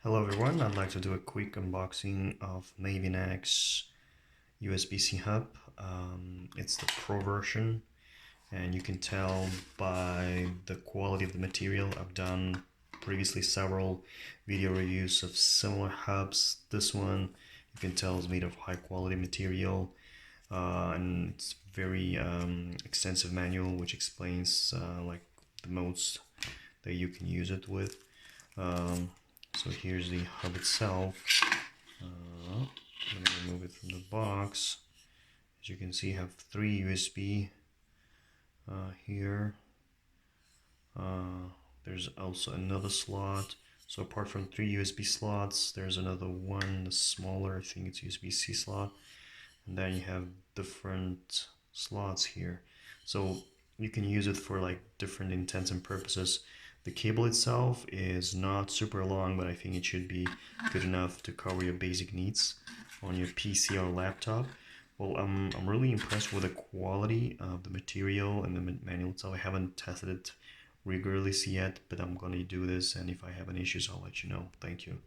Hello everyone, I'd like to do a quick unboxing of Maven X USB-C hub. It's the Pro version, and you can tell by the quality of the material. I've done previously several video reviews of similar hubs. This one, you can tell, is made of high quality material, and it's very extensive manual which explains like the modes that you can use it with. So here's the hub itself. Let me remove it from the box. As you can see, I have 3 USB here. There's also another slot. So apart from 3 USB slots, there's another one, the smaller, I think it's USB-C slot. And then you have different slots here. So you can use it for like different intents and purposes. The cable itself is not super long, but I think it should be good enough to cover your basic needs on your PC or laptop. Well, I'm really impressed with the quality of the material and the manual itself. I haven't tested it rigorously yet, but I'm gonna do this, and if I have any issues, I'll let you know. Thank you.